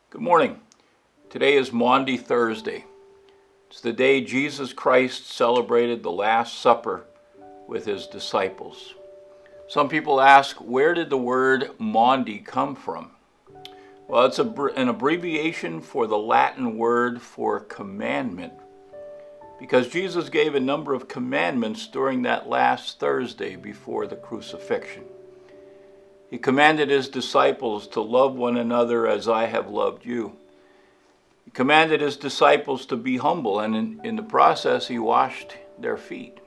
Good morning. Today is Maundy, Thursday. It's the day Jesus Christ celebrated the Last Supper with his disciples. Some people ask, where did the word Maundy come from? Well, it's an abbreviation for the Latin word for commandment, because Jesus gave a number of commandments during that last Thursday before the crucifixion. He commanded his disciples to love one another as I have loved you. He commanded his disciples to be humble, and in the process, he washed their feet.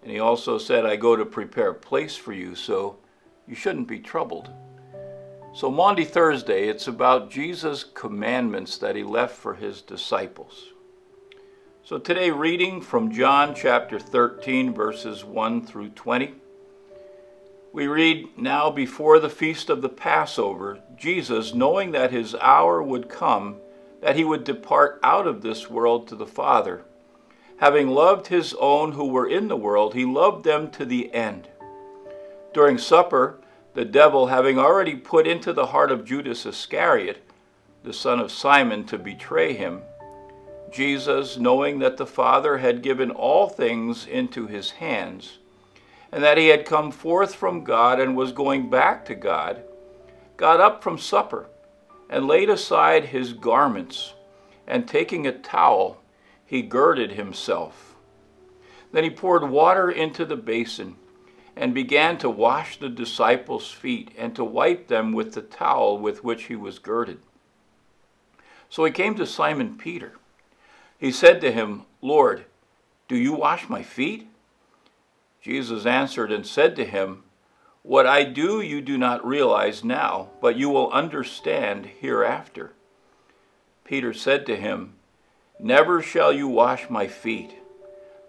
And he also said, I go to prepare a place for you, so you shouldn't be troubled. So Maundy Thursday, it's about Jesus' commandments that he left for his disciples. So today, reading from John chapter 13, verses 1 through 20. We read, Now before the feast of the Passover, Jesus, knowing that his hour would come, that he would depart out of this world to the Father, having loved his own who were in the world, he loved them to the end. During supper, the devil, having already put into the heart of Judas Iscariot, the son of Simon, to betray him, Jesus, knowing that the Father had given all things into his hands, and that he had come forth from God and was going back to God, got up from supper and laid aside his garments, and taking a towel, he girded himself. Then he poured water into the basin and began to wash the disciples' feet and to wipe them with the towel with which he was girded. So he came to Simon Peter. He said to him, Lord, do you wash my feet? Jesus answered and said to him, What I do you do not realize now, but you will understand hereafter. Peter said to him, Never shall you wash my feet.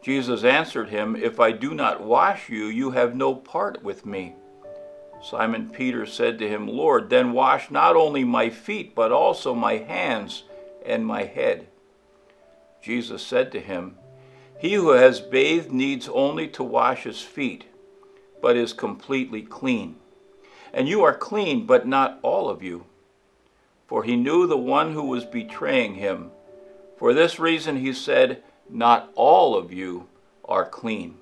Jesus answered him, If I do not wash you, you have no part with me. Simon Peter said to him, Lord, then wash not only my feet, but also my hands and my head. Jesus said to him, He who has bathed needs only to wash his feet, but is completely clean. And you are clean, but not all of you. For he knew the one who was betraying him. For this reason he said, Not all of you are clean.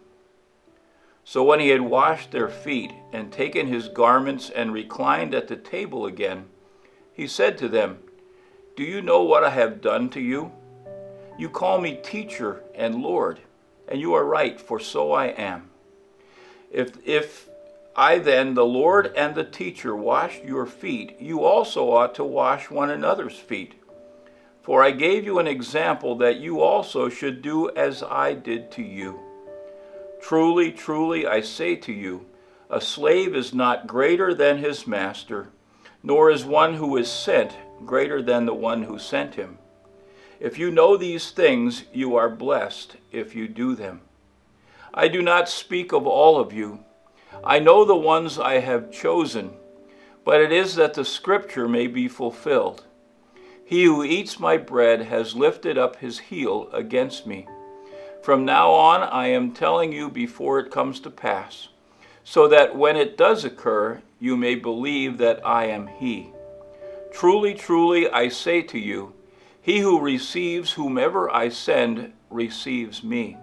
So when he had washed their feet and taken his garments and reclined at the table again, he said to them, Do you know what I have done to you? You call me teacher and Lord, and you are right, for so I am. If I then, the Lord and the teacher, washed your feet, you also ought to wash one another's feet. For I gave you an example that you also should do as I did to you. Truly, truly, I say to you, a slave is not greater than his master, nor is one who is sent greater than the one who sent him. If you know these things, you are blessed if you do them. I do not speak of all of you. I know the ones I have chosen, but it is that the scripture may be fulfilled. He who eats my bread has lifted up his heel against me. From now on, I am telling you before it comes to pass, so that when it does occur, you may believe that I am he. Truly, truly, I say to you, he who receives whomever I send receives me,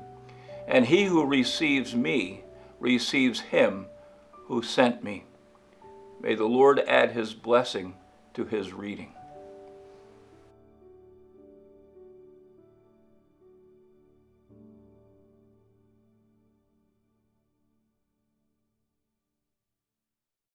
and he who receives me receives him who sent me. May the Lord add his blessing to his reading.